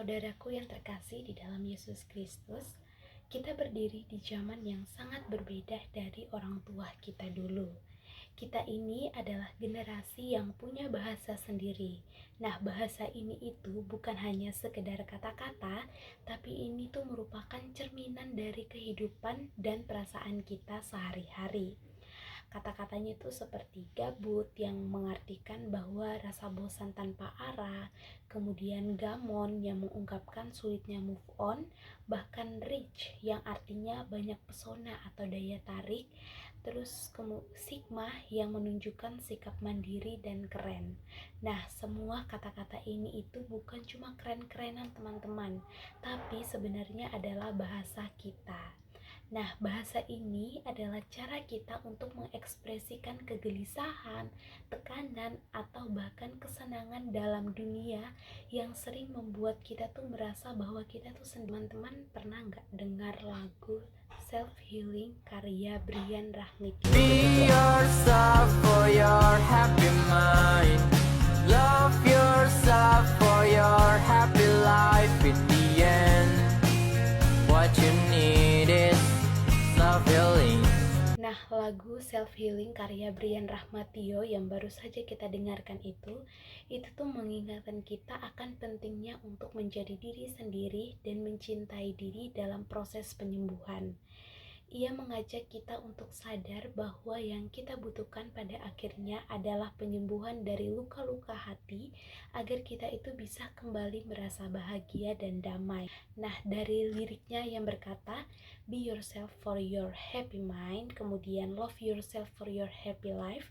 Saudaraku yang terkasih di dalam Yesus Kristus, kita berdiri di zaman yang sangat berbeda dari orang tua kita dulu. Kita ini adalah generasi yang punya bahasa sendiri. Nah, bahasa ini itu bukan hanya sekedar kata-kata, tapi ini tuh merupakan cerminan dari kehidupan dan perasaan kita sehari-hari. Kata-katanya itu seperti gabut yang mengartikan bahwa rasa bosan tanpa arah, kemudian gamon yang mengungkapkan sulitnya move on, bahkan rich yang artinya banyak pesona atau daya tarik, terus sigma yang menunjukkan sikap mandiri dan keren. Nah, semua kata-kata ini itu bukan cuma keren-kerenan teman-teman, tapi sebenarnya adalah bahasa kita. Nah, bahasa ini adalah cara kita untuk mengekspresikan kegelisahan, tekanan, atau bahkan kesenangan dalam dunia yang sering membuat kita tuh merasa bahwa kita tuh teman-teman pernah nggak dengar lagu Self Healing karya Brian Rahmit? Be yourself for your happy mind. Love yourself for your happy life. In the end, what you need is self-healing. Nah, lagu Self Healing karya Brian Rahmatio yang baru saja kita dengarkan itu tuh mengingatkan kita akan pentingnya untuk menjadi diri sendiri dan mencintai diri dalam proses penyembuhan. Ia mengajak kita untuk sadar bahwa yang kita butuhkan pada akhirnya adalah penyembuhan dari luka-luka hati agar kita itu bisa kembali merasa bahagia dan damai. Nah, dari liriknya yang berkata, be yourself for your happy mind, kemudian love yourself for your happy life.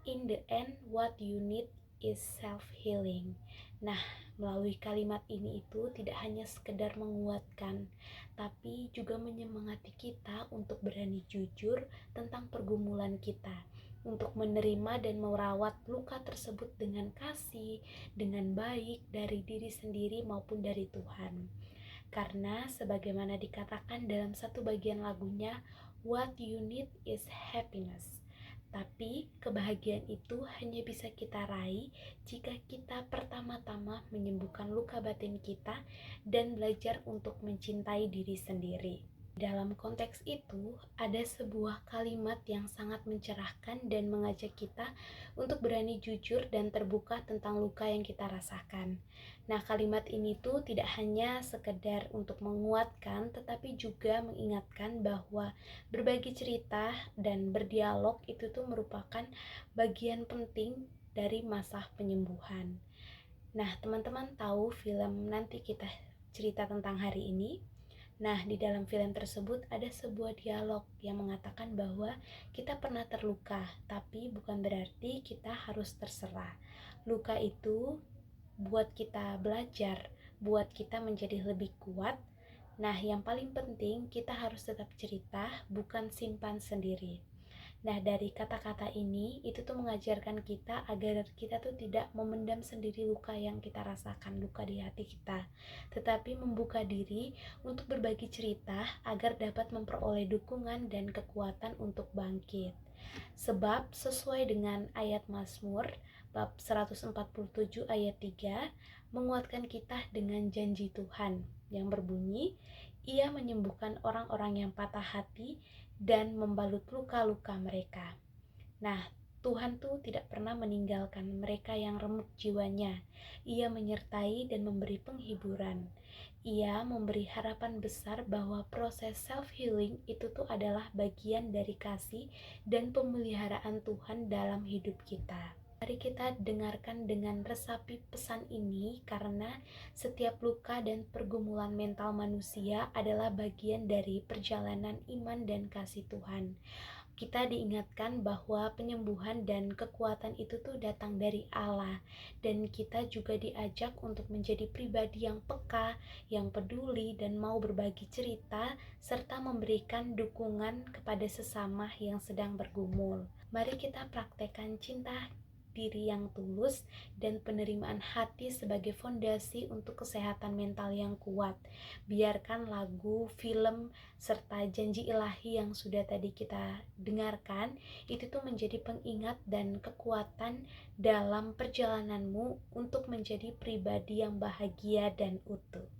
In the end, what you need is self-healing. Nah, melalui kalimat ini itu tidak hanya sekedar menguatkan, tapi juga menyemangati kita untuk berani jujur tentang pergumulan kita, untuk menerima dan merawat luka tersebut dengan kasih, dengan baik dari diri sendiri maupun dari Tuhan. Karena sebagaimana dikatakan dalam satu bagian lagunya, what you need is happiness. Tapi kebahagiaan itu hanya bisa kita raih jika kita pertama-tama menyembuhkan luka batin kita dan belajar untuk mencintai diri sendiri. Dalam konteks itu, ada sebuah kalimat yang sangat mencerahkan dan mengajak kita untuk berani jujur dan terbuka tentang luka yang kita rasakan. Nah, kalimat ini tuh tidak hanya sekedar untuk menguatkan, tetapi juga mengingatkan bahwa berbagi cerita dan berdialog itu tuh merupakan bagian penting dari masa penyembuhan. Nah, teman-teman tahu film Nanti Kita Cerita Tentang Hari Ini? Nah, di dalam film tersebut ada sebuah dialog yang mengatakan bahwa kita pernah terluka, tapi bukan berarti kita harus terserah. Luka itu buat kita belajar, buat kita menjadi lebih kuat. Nah, yang paling penting kita harus tetap cerita, bukan simpan sendiri. Nah, dari kata-kata ini itu tuh mengajarkan kita agar kita tuh tidak memendam sendiri luka yang kita rasakan, luka di hati kita, tetapi membuka diri untuk berbagi cerita agar dapat memperoleh dukungan dan kekuatan untuk bangkit. Sebab sesuai dengan ayat Mazmur bab 147 ayat 3 menguatkan kita dengan janji Tuhan yang berbunyi, Ia menyembuhkan orang-orang yang patah hati dan membalut luka-luka mereka. Nah, Tuhan tuh tidak pernah meninggalkan mereka yang remuk jiwanya. Ia menyertai dan memberi penghiburan. Ia memberi harapan besar bahwa proses self-healing itu tuh adalah bagian dari kasih dan pemeliharaan Tuhan dalam hidup kita. Mari kita dengarkan dengan resapi pesan ini karena setiap luka dan pergumulan mental manusia adalah bagian dari perjalanan iman dan kasih Tuhan. Kita diingatkan bahwa penyembuhan dan kekuatan itu tuh datang dari Allah, dan kita juga diajak untuk menjadi pribadi yang peka, yang peduli, dan mau berbagi cerita serta memberikan dukungan kepada sesama yang sedang bergumul. Mari kita praktekkan cinta diri yang tulus, dan penerimaan hati sebagai fondasi untuk kesehatan mental yang kuat. Biarkan lagu, film, serta janji ilahi yang sudah tadi kita dengarkan itu tuh menjadi pengingat dan kekuatan dalam perjalananmu untuk menjadi pribadi yang bahagia dan utuh.